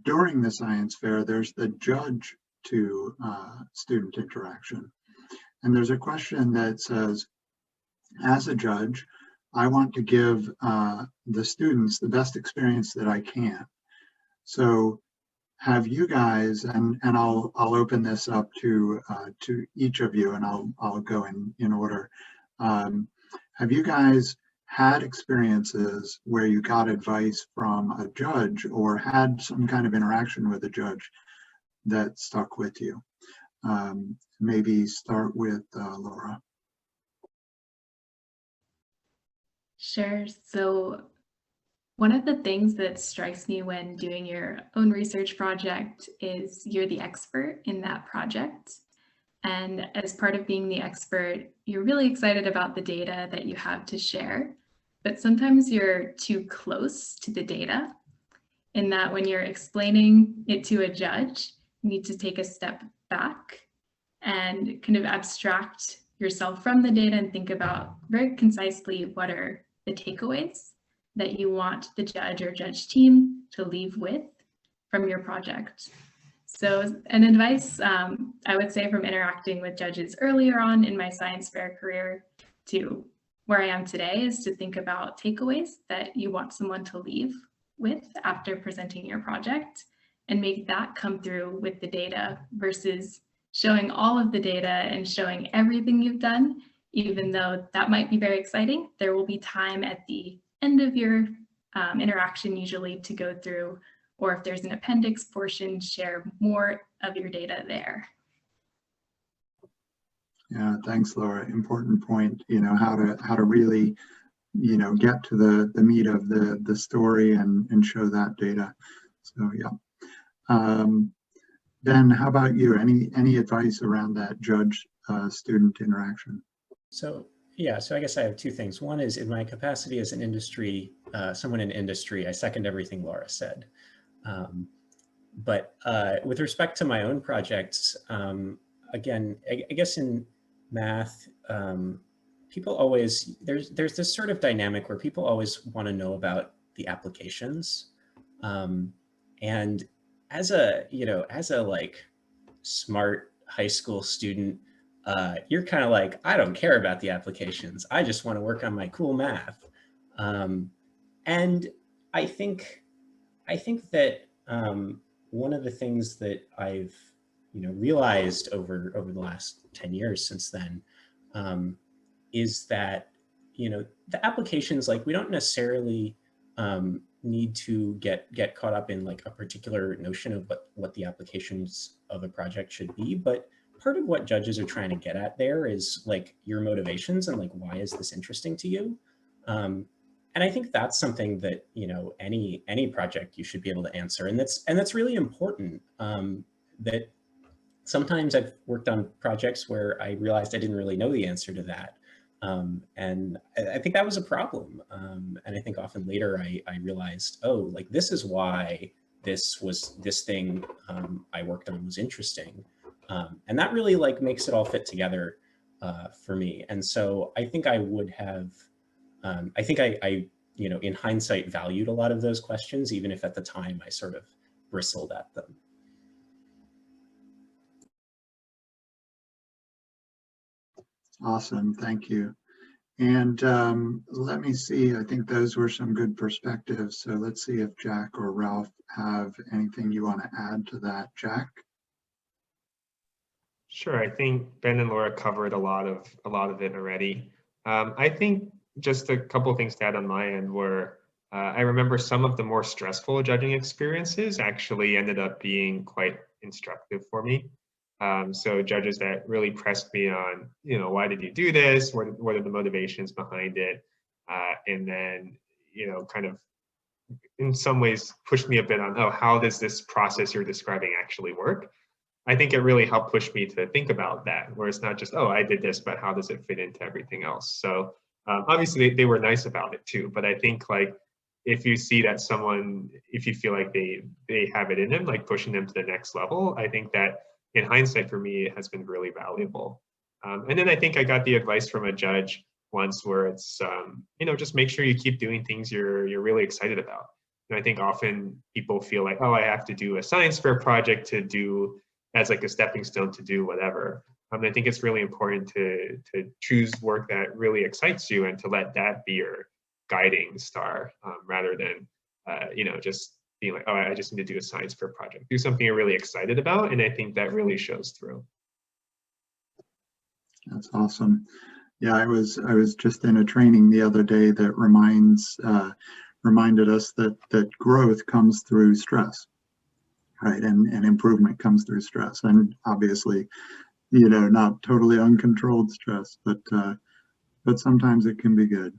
during the science fair, there's the judge to student interaction. And there's a question that says, as a judge, I want to give the students the best experience that I can. So have you guys, and I'll open this up to each of you, and I'll go in order. Have you guys had experiences where you got advice from a judge or had some kind of interaction with a judge that stuck with you? Maybe start with Laura. Sure. So one of the things that strikes me when doing your own research project is you're the expert in that project. And as part of being the expert, you're really excited about the data that you have to share, but sometimes you're too close to the data in that when you're explaining it to a judge, you need to take a step back and kind of abstract yourself from the data and think about very concisely what are the takeaways that you want the judge or judge team to leave with from your project. So an advice I would say from interacting with judges earlier on in my science fair career to where I am today is to think about takeaways that you want someone to leave with after presenting your project and make that come through with the data versus showing all of the data and showing everything you've done. Even though that might be very exciting, there will be time at the end of your interaction usually to go through, or if there's an appendix portion, share more of your data there. Yeah, thanks, Laura. Important point. How to really, get to the meat of the story and show that data. So yeah. Ben, how about you? Any advice around that judge-student interaction? So yeah, so I guess I have two things. One is in my capacity as an industry, someone in industry, I second everything Laura said. But with respect to my own projects, again, I guess in math, people always, there's this sort of dynamic where people always want to know about the applications. And as a like smart high school student, you're kind of like, I don't care about the applications. I just want to work on my cool math. And I think that one of the things that I've realized over the last 10 years since then is that the applications, like, we don't necessarily need to get caught up in like a particular notion of what the applications of a project should be, but part of what judges are trying to get at there is like your motivations and like, why is this interesting to you? And I think that's something that, any project you should be able to answer. And that's really important. That sometimes I've worked on projects where I realized I didn't really know the answer to that. And I think that was a problem. And I think often later I realized, oh, like, this is why this thing I worked on was interesting. And that really like makes it all fit together for me. And so I think I would have, I think I in hindsight valued a lot of those questions, even if at the time I sort of bristled at them. Awesome, thank you. And let me see, I think those were some good perspectives. So let's see if Jack or Ralph have anything you want to add to that. Jack? Sure, I think Ben and Laura covered a lot of it already. I think just a couple of things to add on my end were, I remember some of the more stressful judging experiences actually ended up being quite instructive for me. So judges that really pressed me on, why did you do this? What are the motivations behind it? And then, kind of in some ways pushed me a bit on, oh, how does this process you're describing actually work? I think it really helped push me to think about that, where it's not just, oh, I did this, but how does it fit into everything else? So obviously they were nice about it too, but I think like, if you see that someone, if you feel like they have it in them, like pushing them to the next level, I think that in hindsight for me, it has been really valuable. And then I think I got the advice from a judge once where it's, just make sure you keep doing things you're really excited about. And I think often people feel like, oh, I have to do a science fair project to do as like a stepping stone to do whatever. I think it's really important to choose work that really excites you and to let that be your guiding star, rather than just being like, oh, I just need to do a science fair project. Do something you're really excited about, and I think that really shows through. That's awesome. Yeah, I was just in a training the other day that reminded us that growth comes through stress, right? And improvement comes through stress, and obviously, not totally uncontrolled stress, but sometimes it can be good.